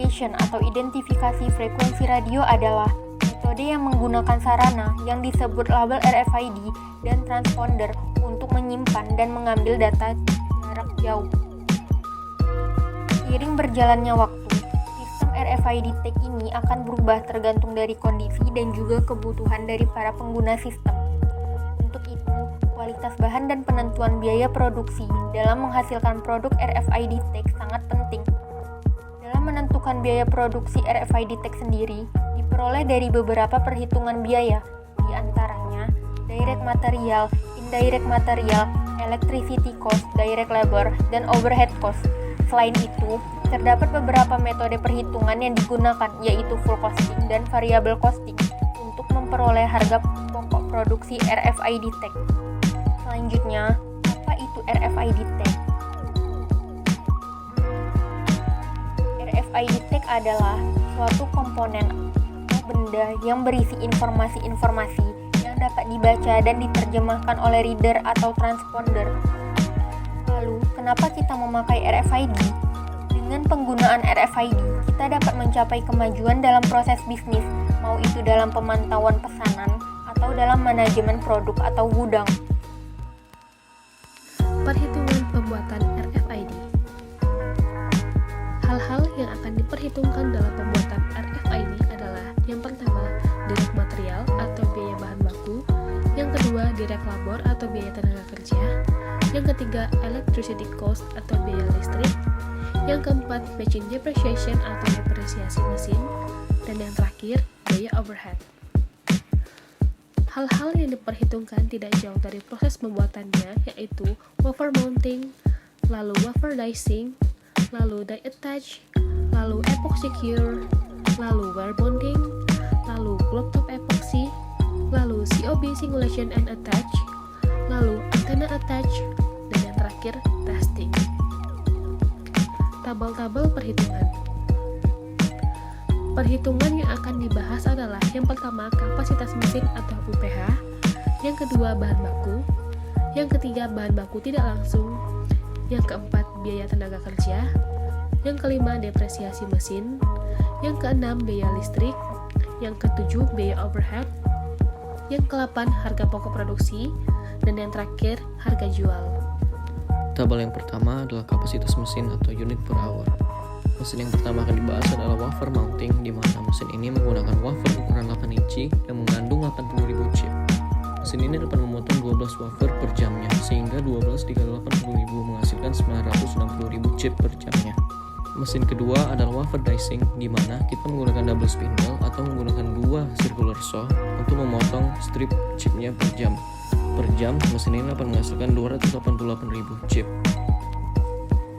identification atau identifikasi frekuensi radio adalah metode yang menggunakan sarana yang disebut label RFID dan transponder untuk menyimpan dan mengambil data jarak jauh. Seiring berjalannya waktu, sistem RFID tag ini akan berubah tergantung dari kondisi dan juga kebutuhan dari para pengguna sistem. Untuk itu, kualitas bahan dan penentuan biaya produksi dalam menghasilkan produk RFID tag sangat penting. Dalam menentukan biaya produksi RFID tag sendiri, diperoleh dari beberapa perhitungan biaya, di antaranya direct material, indirect material, electricity cost, direct labor, dan overhead cost. Selain itu, terdapat beberapa metode perhitungan yang digunakan, yaitu full costing dan variable costing, untuk memperoleh harga pokok produksi RFID tag. Selanjutnya, apa itu RFID tag? RFID tag adalah suatu komponen atau benda yang berisi informasi-informasi yang dapat dibaca dan diterjemahkan oleh reader atau transponder. Lalu, kenapa kita memakai RFID? Dengan penggunaan RFID, kita dapat mencapai kemajuan dalam proses bisnis, mau itu dalam pemantauan pesanan atau dalam manajemen produk atau gudang. Perhitungan pembuatan RFID. Hal-hal yang akan diperhitungkan dalam pembuatan RFID adalah yang pertama, direct material atau biaya bahan baku, yang kedua, direct labor atau biaya tenaga kerja, yang ketiga, electricity cost atau biaya listrik, yang keempat, machine depreciation atau depresiasi mesin, dan yang terakhir, biaya overhead. Hal-hal yang diperhitungkan tidak jauh dari proses pembuatannya, yaitu wafer mounting, lalu wafer dicing, lalu die attach, lalu epoxy cure, lalu wire bonding, lalu globe top epoxy, lalu COB singulation and attach, lalu antenna attach, dan yang terakhir testing. Tabel-tabel perhitungan. Perhitungan yang akan dibahas adalah yang pertama kapasitas mesin atau UPH, yang kedua bahan baku, yang ketiga bahan baku tidak langsung, yang keempat biaya tenaga kerja, yang kelima depresiasi mesin, yang keenam biaya listrik, yang ketujuh biaya overhead, yang ke-8 harga pokok produksi, dan yang terakhir harga jual. Tabel yang pertama adalah kapasitas mesin atau unit per hour. Mesin yang pertama akan dibahas adalah wafer mounting, di mana mesin ini menggunakan wafer ukuran 8 inci yang mengandung 80.000 chip. Mesin ini dapat memotong 12 wafer per jamnya, sehingga 12 dikali 80.000 menghasilkan 960.000 chip per jamnya. Mesin kedua adalah wafer dicing, di mana kita menggunakan double spindle atau menggunakan dua circular saw untuk memotong strip chipnya per jam. Per jam, mesin ini dapat menghasilkan 288.000 chip.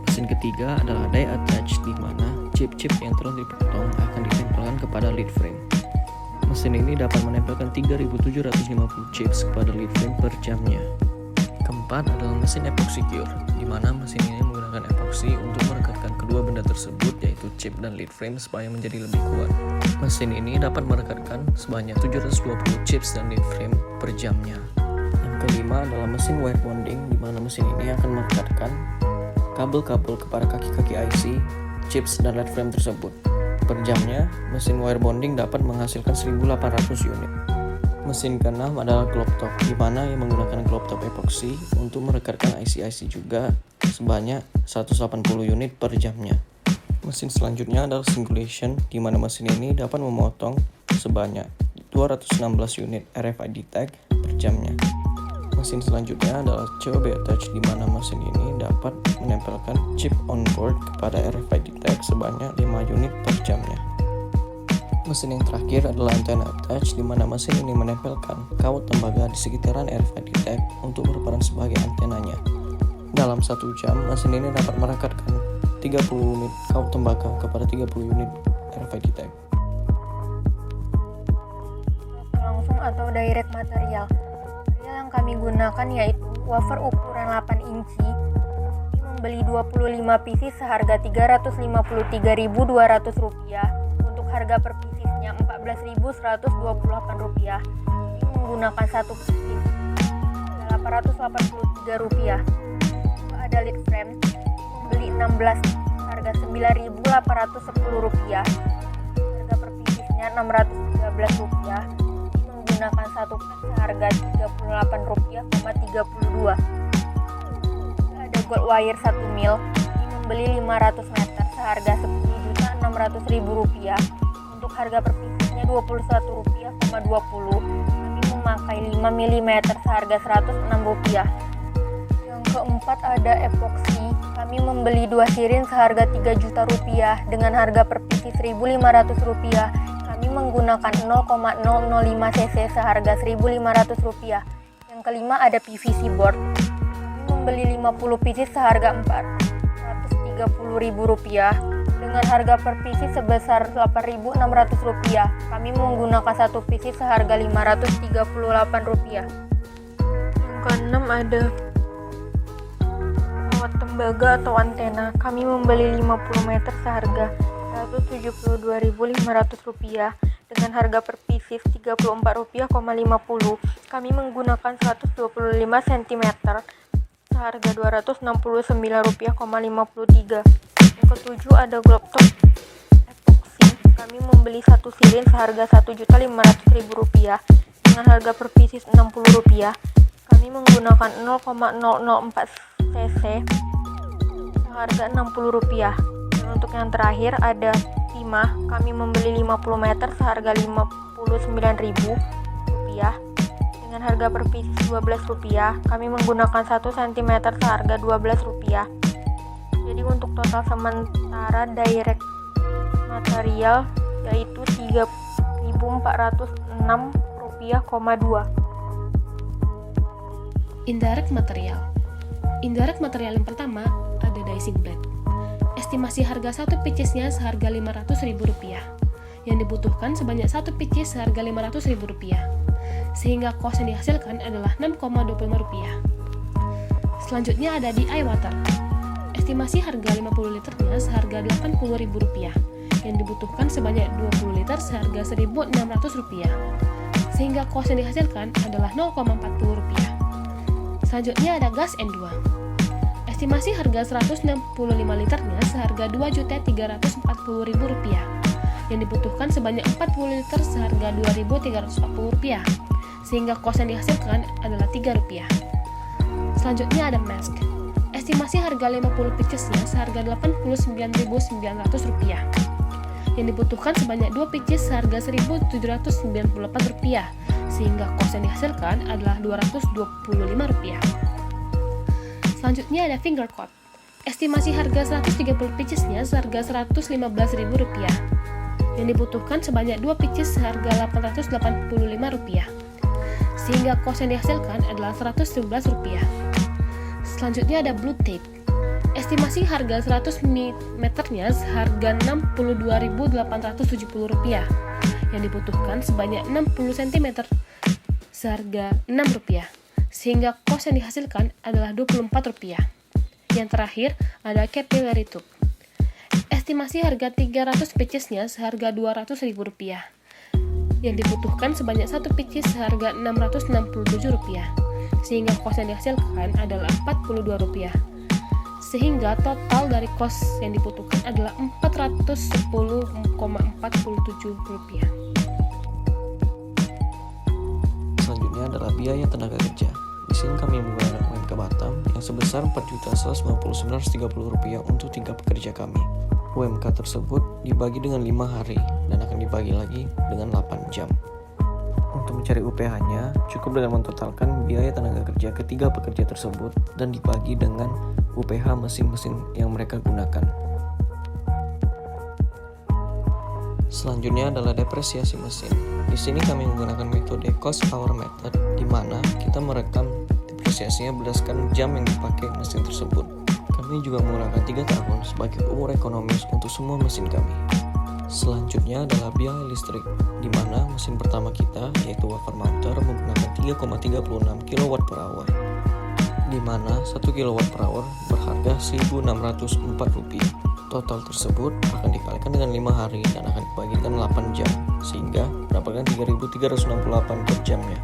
Mesin ketiga adalah die attach, di mana chip-chip yang telah dipotong akan ditempelkan kepada lead frame. Mesin ini dapat menempelkan 3.750 chips kepada lead frame per jamnya. Keempat adalah mesin epoxy cure, di mana mesin ini menggunakan epoxy untuk merekatkan kedua benda tersebut, yaitu chip dan lead frame, supaya menjadi lebih kuat. Mesin ini dapat merekatkan sebanyak 720 chips dan lead frame per jamnya. Yang kelima adalah mesin wire bonding, di mana mesin ini akan merekatkan kabel-kabel kepada kaki-kaki IC, chips, dan lead frame tersebut. Per jamnya, mesin wire bonding dapat menghasilkan 1.800 unit. Mesin keenam adalah globe top, di mana yang menggunakan globe top epoxy untuk merekatkan IC-IC juga sebanyak 180 unit per jamnya. Mesin selanjutnya adalah singulation, di mana mesin ini dapat memotong sebanyak 216 unit RFID tag per jamnya. Mesin selanjutnya adalah COB attach, di mana mesin ini dapat menempelkan chip on board kepada RFID tag sebanyak 5 unit per jamnya. Mesin yang terakhir adalah antenna attach, di mana mesin ini menempelkan kawat tembaga di sekitaran RFID tag untuk berperan sebagai antenanya. Dalam 1 jam, mesin ini dapat merekatkan 30 unit kawat tembaga kepada 30 unit RFID tag. Langsung atau direct material. Yang kami gunakan yaitu wafer ukuran 8 inci. Membeli 25 pieces seharga Rp353.200. Untuk harga per piecesnya Rp14.128. Menggunakan 1 pieces Rp883. Ada lead frame, membeli 16 harga Rp9.800. Rp810, harga per piecesnya Rp613, menggunakan satu pack seharga Rp38,32. Ada gold wire 1 mil, membeli 500 meter seharga Rp10.600.000. Untuk harga per piecesnya Rp21,20. Kami memakai 5 mm seharga Rp106. Yang keempat ada epoxy. Kami membeli 2 sirin seharga Rp3 juta dengan harga per pieces Rp1.500. Kami menggunakan 0,005 cc seharga Rp1.500. Yang kelima ada PVC board. Kami membeli 50 pieces seharga Rp430.000 dengan harga per pieces sebesar Rp8.600. Kami menggunakan satu pieces seharga Rp538. Yang keenam ada pesawat tembaga atau antena. Kami membeli 50 meter seharga Rp172.500 dengan harga per pieces Rp34.50. Kami menggunakan 125 cm seharga Rp269.53. Yang ketujuh ada globe top epoxy. Kami membeli satu sirin seharga Rp1.500.000 dengan harga per pieces Rp60. Kami menggunakan 0,004 cc seharga Rp60. Dan untuk yang terakhir ada timah. Kami membeli 50 meter seharga Rp59.000 dengan harga per pieces Rp12. Kami menggunakan 1 cm seharga Rp12. Jadi untuk total sementara direct material yaitu Rp3.406,2. Indirect material. Indirect material yang pertama ada dicing blade. Estimasi harga satu piecesnya seharga Rp500.000. Yang dibutuhkan sebanyak satu pieces seharga Rp500.000. Sehingga kos yang dihasilkan adalah Rp6,25. Selanjutnya ada DI water. Estimasi harga 50 liternya seharga Rp80.000. Yang dibutuhkan sebanyak 20 liter seharga Rp1.600. Sehingga kos yang dihasilkan adalah Rp0,40. Selanjutnya ada gas N2. Estimasi harga 165 liternya seharga Rp2.340.000. Yang dibutuhkan sebanyak 40 liter seharga Rp2.340. Sehingga kos yang dihasilkan adalah Rp3. Selanjutnya ada mask. Estimasi harga 50 piecesnya seharga Rp89.900. Yang dibutuhkan sebanyak 2 pieces seharga Rp1.798. Sehingga kos yang dihasilkan adalah Rp225. Selanjutnya ada finger cut. Estimasi harga 130 piecesnya seharga Rp115.000. Yang dibutuhkan sebanyak 2 pieces seharga Rp885. Sehingga kos yang dihasilkan adalah Rp111. Selanjutnya ada blue tape. Estimasi harga 100 meternya seharga Rp62.870. Yang dibutuhkan sebanyak 60 cm seharga Rp6. Sehingga kos yang dihasilkan adalah Rp24. Yang terakhir ada capillary tube. Estimasi harga 300 piecesnya seharga Rp200.000. Yang dibutuhkan sebanyak 1 pieces seharga Rp667. Sehingga kos yang dihasilkan adalah Rp42. Sehingga total dari kos yang dibutuhkan adalah Rp410,47. Selanjutnya adalah biaya tenaga kerja. Di sini kami menggunakan UMK Batam yang sebesar Rp4.199.030 untuk 3 pekerja kami. UMK tersebut dibagi dengan 5 hari dan akan dibagi lagi dengan 8 jam. Untuk mencari UPH-nya, cukup dengan mentotalkan biaya tenaga kerja ketiga pekerja tersebut dan dibagi dengan UPH mesin-mesin yang mereka gunakan. Selanjutnya adalah depresiasi mesin. Di sini kami menggunakan metode cost hour method, di mana kita merekam depresiasinya berdasarkan jam yang dipakai mesin tersebut. Kami juga menggunakan 3 tahun sebagai umur ekonomis untuk semua mesin kami. Selanjutnya adalah biaya listrik, di mana mesin pertama kita yaitu wafer mounter menggunakan 3,36 kWh, di mana 1 kWh berharga Rp1.604. Total tersebut akan dikalikan dengan 5 hari dan akan dibagikan 8 jam, sehingga mendapatkan 3.368 per jamnya.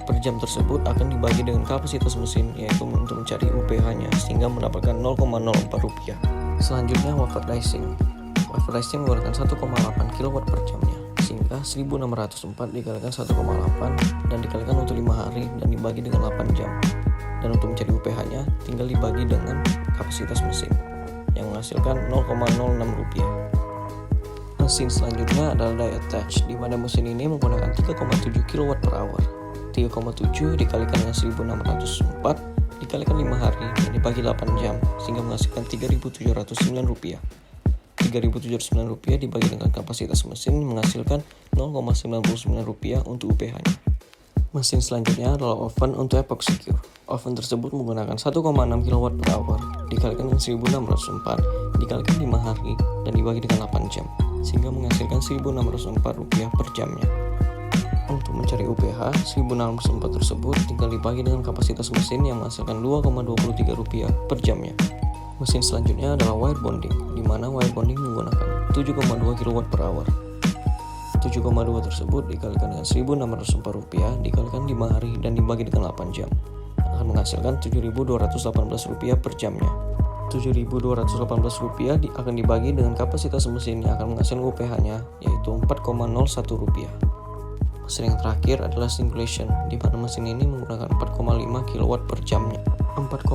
Per jam tersebut akan dibagi dengan kapasitas mesin, yaitu untuk mencari UPH-nya, sehingga mendapatkan Rp0,04. Selanjutnya wafer dicing. Wafer dicing menggunakan 1,8 kW per jamnya, sehingga 1604 dikalikan 1,8 dan dikalikan untuk 5 hari dan dibagi dengan 8 jam. Dan untuk mencari UPH-nya tinggal dibagi dengan kapasitas mesin yang menghasilkan 0,06 rupiah. Mesin selanjutnya adalah die attach, di mana mesin ini menggunakan 3,7 kW per hour. 3,7 dikalikan dengan 1604 dikalikan 5 hari dan dibagi 8 jam sehingga menghasilkan 3.709 rupiah. 3.709 rupiah dibagi dengan kapasitas mesin menghasilkan 0,99 rupiah untuk UPH-nya. Mesin selanjutnya adalah oven untuk epoxy cure. Oven tersebut menggunakan 1,6 kW per hour dikalikan dengan 1604 dikalikan 5 hari dan dibagi dengan 8 jam sehingga menghasilkan 1.604 rupiah per jamnya. Untuk mencari UPH 1.604 tersebut tinggal dibagi dengan kapasitas mesin yang menghasilkan 2,23 rupiah per jamnya. Mesin selanjutnya adalah wire bonding, di mana wire bonding menggunakan 7,2 kW per hour. 7,2 tersebut dikalikan dengan 1.604 rupiah dikalikan 5 hari dan dibagi dengan 8 jam akan menghasilkan 7.218 rupiah per jamnya. 7.218 rupiah akan dibagi dengan kapasitas mesin yang akan menghasilkan UPH-nya yaitu 4,01 rupiah. Mesin yang terakhir adalah singulation, di mana mesin ini menggunakan 4,5 kW per jamnya. 4,5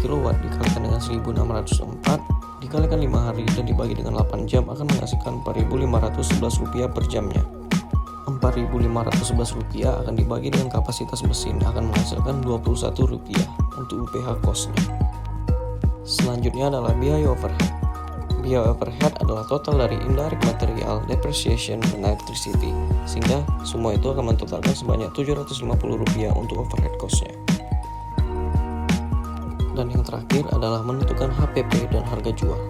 kW dikalikan dengan 1604 dikalikan 5 hari dan dibagi dengan 8 jam akan menghasilkan 4.511 rupiah per jamnya. 4.511 rupiah akan dibagi dengan kapasitas mesin akan menghasilkan 21 rupiah untuk UPH cost-nya. Selanjutnya adalah biaya overhead. Biaya overhead adalah total dari indirect material, depreciation, dan electricity, sehingga semua itu akan mentotalkan sebanyak 750 rupiah untuk overhead cost-nya. Dan yang terakhir adalah menentukan HPP dan harga jual.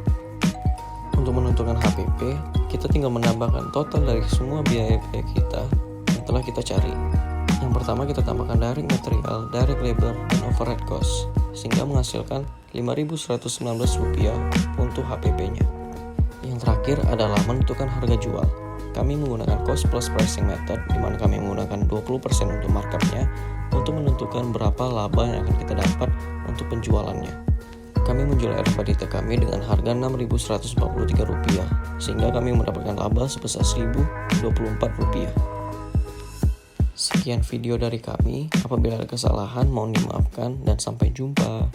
Untuk menentukan HPP, kita tinggal menambahkan total dari semua biaya-biaya kita yang telah kita cari. Yang pertama kita tambahkan direct material, direct labor, dan overhead cost, sehingga menghasilkan 5.119 rupiah untuk HPP-nya. Yang terakhir adalah menentukan harga jual. Kami menggunakan cost plus pricing method, di mana kami menggunakan 20% untuk markup-nya untuk menentukan berapa laba yang akan kita dapat untuk penjualannya. Kami menjual RFID kami dengan harga 6.143 rupiah, sehingga kami mendapatkan laba sebesar 1.024 rupiah. Sekian video dari kami, apabila ada kesalahan mohon dimaafkan dan sampai jumpa.